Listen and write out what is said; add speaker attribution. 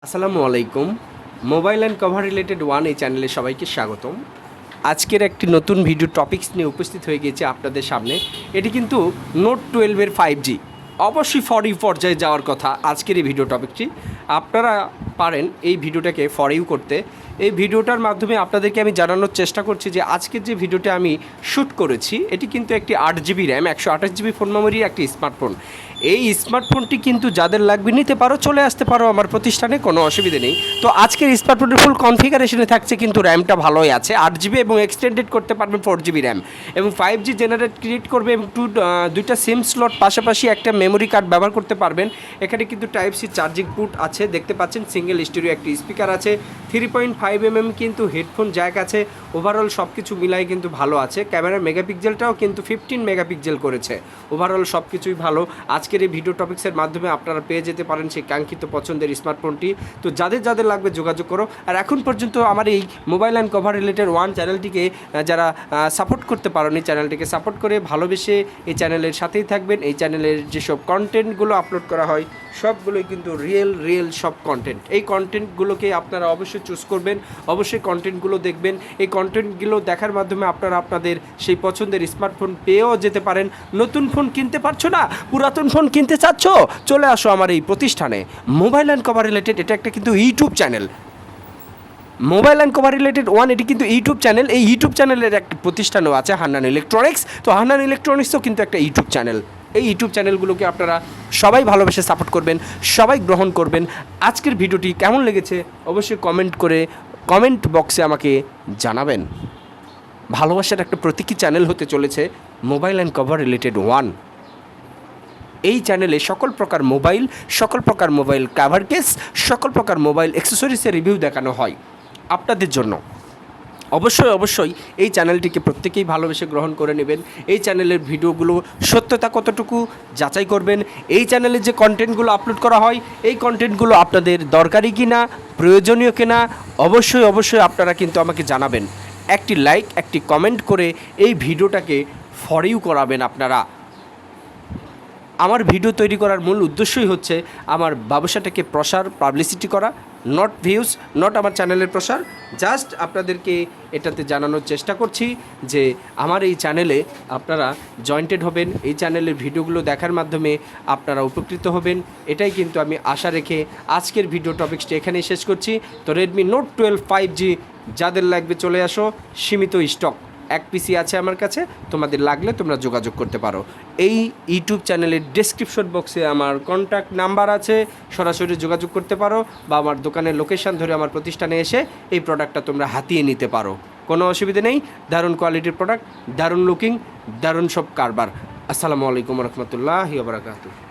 Speaker 1: আসসালামু আলাইকুম। Mobile and cover related one এই চ্যানেলে সবাইকে স্বাগতম। আজকের একটি নতুন ভিডিও টপিকস নিয়ে উপস্থিত হয়ে গিয়েছে আপনাদের সামনে। এটি কিন্তু নোট 12-এর 5G অবশ্যই ফর ইউ পর্যায়ে যাওয়ার কথা। আজকের এই ভিডিও টপিকটি আপনারা পারেন এই ভিডিওটাকে ফর ইউ করতে। এই ভিডিওটার মাধ্যমে আপনাদেরকে আমি জানানোর চেষ্টা করছি যে আজকের যে ভিডিওটা আমি শ্যুট করেছি এটি কিন্তু একটি 8GB র্যাম 128GB ফোন মেমোরির একটি স্মার্টফোন। এই স্মার্টফোনটি কিন্তু যাদের লাগবে নিতে পারো, চলে আসতে পারো আমার প্রতিষ্ঠানে, কোনো অসুবিধে নেই। তো আজকের স্মার্টফোনের ফুল কনফিগারেশনে থাকছে, কিন্তু র্যামটা ভালোই আছে 8GB এবং এক্সটেন্ডেড করতে পারবেন 4GB র্যাম এবং 5G জেনারেট ক্রিয়েট করবে এবং দুইটা সিম স্লট পাশাপাশি একটা মেমোরি কার্ড ব্যবহার করতে পারবেন। এখানে কিন্তু টাইপ সি চার্জিং পুট আছে, দেখতে পাচ্ছেন সিঙ্গেল স্টেরিও একটি স্পিকার আছে, 3.5mm কিন্তু হেডফোন জ্যাক আছে। ওভারঅল সব কিছু মিলাই কিন্তু ভালো আছে। ক্যামেরার মেগাপিক্সেলটাও কিন্তু 15 মেগাপিক্সেল করেছে। ওভারঅল সব কিছুই ভালো। আজকের এই ভিডিও টপিক্সের মাধ্যমে আপনারা পেয়ে যেতে পারেন সেই কাঙ্ক্ষিত পছন্দের স্মার্টফোনটি। তো যাদের যাদের লাগবে যোগাযোগ করো। আর এখন পর্যন্ত আমার এই mobile and cover related one চ্যানেলটিকে যারা সাপোর্ট করতে পারেনি, চ্যানেলটিকে সাপোর্ট করে ভালোবেসে এই চ্যানেলের সাথেই থাকবেন। এই চ্যানেলের যেসব কন্টেন্টগুলো আপলোড করা হয় সবগুলোই কিন্তু রিয়েল সব কন্টেন্ট। এই কন্টেন্টগুলোকে আপনারা অবশ্যই চুজ করবেন, অবশ্যই কন্টেন্টগুলো দেখবেন। এই কন্টেন্টগুলো দেখার মাধ্যমে আপনারা আপনাদের সেই পছন্দের স্মার্টফোন পেয়েও যেতে পারেন। নতুন ফোন কিনতে পারছো না, পুরাতন ফোন কিনতে চাচ্ছ, চলে আসো আমার এই প্রতিষ্ঠানে। মোবাইল অ্যান্ড কভার রিলেটেড এটা একটা কিন্তু YouTube channel. Mobile and cover related one এটি কিন্তু ইউটিউব চ্যানেল। এই ইউটিউব চ্যানেলের একটা প্রতিষ্ঠানও আছে হান্নান ইলেকট্রনিক্স। তো হান্নান ইলেকট্রনিক্সও কিন্তু একটা ইউটিউব চ্যানেল। এই ইউটিউব চ্যানেলগুলোকে আপনারা সবাই ভালোবেসে সাপোর্ট করবেন, সবাই গ্রহণ করবেন। আজকের ভিডিওটি কেমন লেগেছে অবশ্যই কমেন্ট বক্সে আমাকে জানাবেন। ভালোবাসার একটা প্রতীকী চ্যানেল হতে চলেছে mobile and cover related one. এই চ্যানেলে সকল প্রকার মোবাইল কাভার কেস, সকল প্রকার মোবাইল অ্যাক্সেসরিজের রিভিউ দেখানো হয় আপনাদের জন্য। অবশ্যই এই চ্যানেলটিকে প্রত্যেকেই ভালোবেসে গ্রহণ করে নেবেন। এই চ্যানেলের ভিডিওগুলো সত্যতা কতটুকু যাচাই করবেন। এই চ্যানেলে যে কন্টেন্টগুলো আপলোড করা হয় এই কন্টেন্টগুলো আপনাদের দরকারি কি না, প্রয়োজনীয় কি না, অবশ্যই আপনারা কিন্তু আমাকে জানাবেন। একটি লাইক, একটি কমেন্ট করে এই ভিডিওটাকে ফর ইউ করাবেন আপনারা। আমার ভিডিও তৈরি করার মূল উদ্দেশ্যই হচ্ছে আমার ব্যবসাটাকে প্রসার, পাবলিসিটি করা, নট ভিউজ, নট আমার চ্যানেলের প্রসার। জাস্ট আপনাদেরকে এটাতে জানানোর চেষ্টা করছি যে আমার এই চ্যানেলে আপনারা জয়েন্টেড হবেন, এই চ্যানেলের ভিডিওগুলো দেখার মাধ্যমে আপনারা উপকৃত হবেন। এটাই কিন্তু আমি আশা রেখে আজকের ভিডিও টপিকসটি এখানেই শেষ করছি। তো রেডমি নোট 12 5G যাদের লাগবে চলে আসো, সীমিত স্টক, এক পিসি আছে আমার কাছে, তোমাদের লাগলে তোমরা যোগাযোগ করতে পারো। এই ইউটিউব চ্যানেলের ডেসক্রিপশন বক্সে আমার কন্ট্যাক্ট নাম্বার আছে, সরাসরি যোগাযোগ করতে পারো বা আমার দোকানের লোকেশান ধরে আমার প্রতিষ্ঠানে এসে এই প্রোডাক্টটা তোমরা হাতিয়ে নিতে পারো, কোনো অসুবিধা নেই। দারুণ কোয়ালিটির প্রোডাক্ট, দারুণ লুকিং, দারুণ সব কারবার। আসসালামু আলাইকুম রহমতুল্লাহি ওয়া বারাকাতুহু।